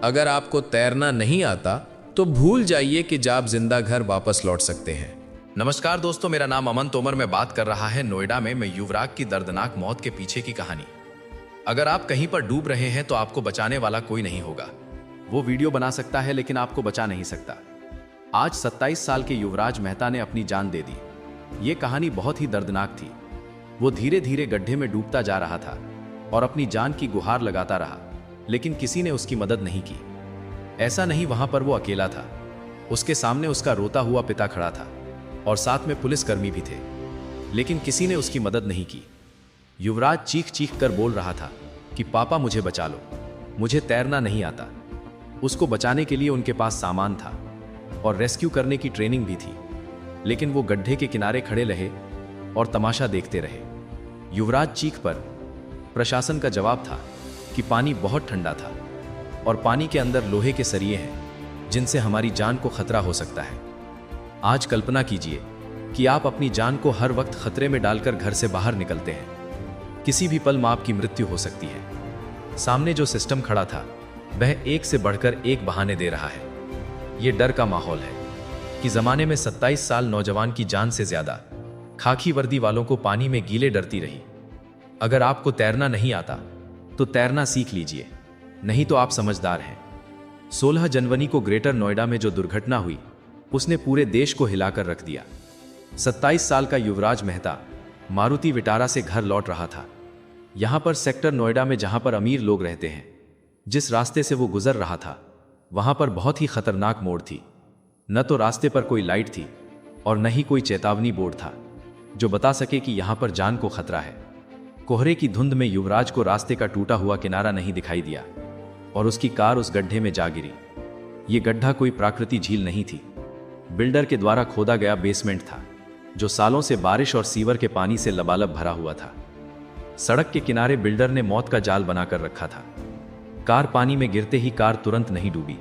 अगर आपको तैरना नहीं आता तो भूल जाइए कि आप जिंदा घर वापस लौट सकते हैं। नमस्कार दोस्तों, मेरा नाम अमन तोमर। मैं बात कर रहा है नोएडा में मैं युवराज की दर्दनाक मौत के पीछे की कहानी। अगर आप कहीं पर डूब रहे हैं तो आपको बचाने वाला कोई नहीं होगा। वो वीडियो बना सकता है लेकिन आपको बचा नहीं सकता। आज 27 साल के युवराज मेहता ने अपनी जान दे दी। ये कहानी बहुत ही दर्दनाक थी। वो धीरे धीरे गड्ढे में डूबता जा रहा था और अपनी जान की गुहार लगाता रहा, लेकिन किसी ने उसकी मदद नहीं की। ऐसा नहीं, वहां पर वो अकेला था। उसके सामने उसका रोता हुआ पिता खड़ा था और साथ में पुलिसकर्मी भी थे, लेकिन किसी ने उसकी मदद नहीं की। युवराज चीख चीख कर बोल रहा था कि पापा मुझे बचा लो, मुझे तैरना नहीं आता। उसको बचाने के लिए उनके पास सामान था और रेस्क्यू करने की ट्रेनिंग भी थी, लेकिन वो गड्ढे के किनारे खड़े रहे और तमाशा देखते रहे। युवराज चीख पर प्रशासन का जवाब था कि पानी बहुत ठंडा था और पानी के अंदर लोहे के सरिये हैं जिनसे हमारी जान को खतरा हो सकता है। आज कल्पना कीजिए कि आप अपनी जान को हर वक्त खतरे में डालकर घर से बाहर निकलते हैं। किसी भी पल में आपकी मृत्यु हो सकती है। सामने जो सिस्टम खड़ा था वह एक से बढ़कर एक बहाने दे रहा है। यह डर का माहौल है कि जमाने में 27 साल नौजवान की जान से ज्यादा खाकी वर्दी वालों को पानी में गीले डरती रही। अगर आपको तैरना नहीं आता तो तैरना सीख लीजिए, नहीं तो आप समझदार हैं। 16 जनवरी को ग्रेटर नोएडा में जो दुर्घटना हुई उसने पूरे देश को हिलाकर रख दिया। 27 साल का युवराज मेहता मारुति विटारा से घर लौट रहा था। यहां पर सेक्टर नोएडा में, जहां पर अमीर लोग रहते हैं, जिस रास्ते से वो गुजर रहा था वहां पर बहुत ही खतरनाक मोड़ थी। न तो रास्ते पर कोई लाइट थी और न ही कोई चेतावनी बोर्ड था जो बता सके कि यहां पर जान को खतरा है। कोहरे की धुंध में युवराज को रास्ते का टूटा हुआ किनारा नहीं दिखाई दिया और उसकी कार उस गड्ढे में जा गिरी। ये गड्ढा कोई प्राकृतिक झील नहीं थी, बिल्डर के द्वारा खोदा गया बेसमेंट था जो सालों से बारिश और सीवर के पानी से लबालब भरा हुआ था। सड़क के किनारे बिल्डर ने मौत का जाल बनाकर रखा था। कार पानी में गिरते ही कार तुरंत नहीं डूबी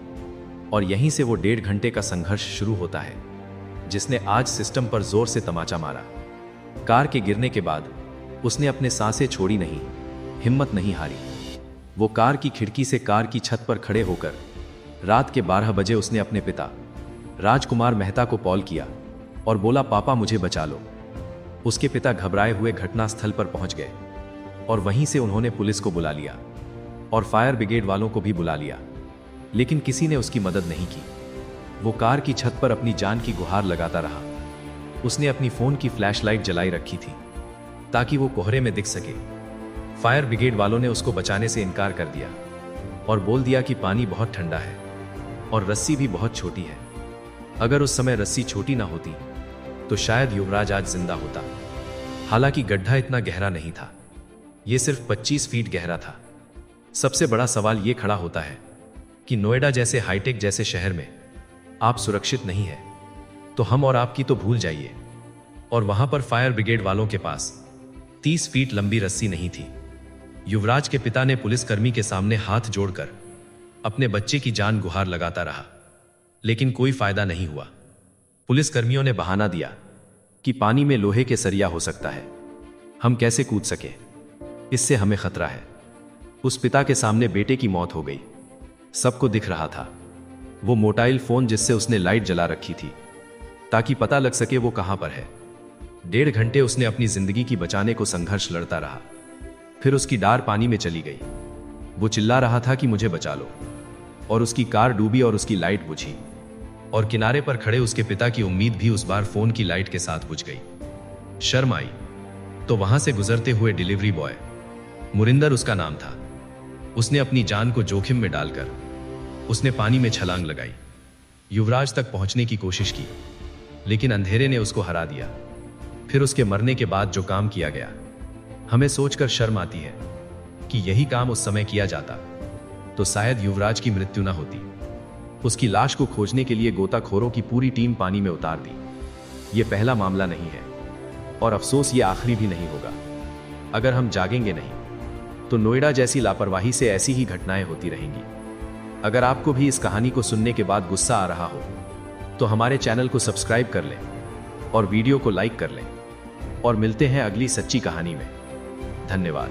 और यहीं से वो 1.5 घंटे का संघर्ष शुरू होता है जिसने आज सिस्टम पर जोर से तमाचा मारा। कार के गिरने के बाद उसने अपने सांसें छोड़ी नहीं, हिम्मत नहीं हारी। वो कार की खिड़की से कार की छत पर खड़े होकर रात के 12 बजे उसने अपने पिता राजकुमार मेहता को कॉल किया और बोला, पापा मुझे बचा लो। उसके पिता घबराए हुए घटनास्थल पर पहुंच गए और वहीं से उन्होंने पुलिस को बुला लिया और फायर ब्रिगेड वालों को भी बुला लिया, लेकिन किसी ने उसकी मदद नहीं की। वो कार की छत पर अपनी जान की गुहार लगाता रहा। उसने अपनी फोन की फ्लैशलाइट जलाई रखी थी ताकि वो कोहरे में दिख सके। फायर ब्रिगेड वालों ने उसको बचाने से इनकार कर दिया और बोल दिया कि पानी बहुत ठंडा है और रस्सी भी बहुत छोटी है। अगर उस समय रस्सी छोटी ना होती तो शायद युवराज आज जिंदा होता। हालांकि गड्ढा इतना गहरा नहीं था, यह सिर्फ 25 फीट गहरा था। सबसे बड़ा सवाल यह खड़ा होता है कि नोएडा जैसे हाईटेक जैसे शहर में आप सुरक्षित नहीं है तो हम और आपकी तो भूल जाइए। और वहां पर फायर ब्रिगेड वालों के पास 30 फीट लंबी रस्सी नहीं थी। युवराज के पिता ने पुलिसकर्मी के सामने हाथ जोड़कर अपने बच्चे की जान गुहार लगाता रहा, लेकिन कोई फायदा नहीं हुआ। पुलिसकर्मियों ने बहाना दिया कि पानी में लोहे के सरिया हो सकता है, हम कैसे कूद सके, इससे हमें खतरा है। उस पिता के सामने बेटे की मौत हो गई। सबको दिख रहा था। वो मोबाइल फोन जिससे उसने लाइट जला रखी थी ताकि पता लग सके वो कहां पर है। 1.5 घंटे उसने अपनी जिंदगी की बचाने को संघर्ष लड़ता रहा। फिर उसकी डार पानी में चली गई। वो चिल्ला रहा था कि मुझे बचा लो, और उसकी कार डूबी और उसकी लाइट बुझी और किनारे पर खड़े उसके पिता की उम्मीद भी उस बार फोन की लाइट के साथ बुझ गई। शर्म आई तो वहां से गुजरते हुए डिलीवरी बॉय, मुरिंदर उसका नाम था, उसने अपनी जान को जोखिम में डालकर उसने पानी में छलांग लगाई। युवराज तक पहुंचने की कोशिश की, लेकिन अंधेरे ने उसको हरा दिया। फिर उसके मरने के बाद जो काम किया गया, हमें सोचकर शर्म आती है कि यही काम उस समय किया जाता तो शायद युवराज की मृत्यु ना होती। उसकी लाश को खोजने के लिए गोताखोरों की पूरी टीम पानी में उतार दी। यह पहला मामला नहीं है और अफसोस ये आखिरी भी नहीं होगा। अगर हम जागेंगे नहीं तो नोएडा जैसी लापरवाही से ऐसी ही घटनाएं होती रहेंगी। अगर आपको भी इस कहानी को सुनने के बाद गुस्सा आ रहा हो तो हमारे चैनल को सब्सक्राइब कर लें और वीडियो को लाइक कर लें और मिलते हैं अगली सच्ची कहानी में। धन्यवाद।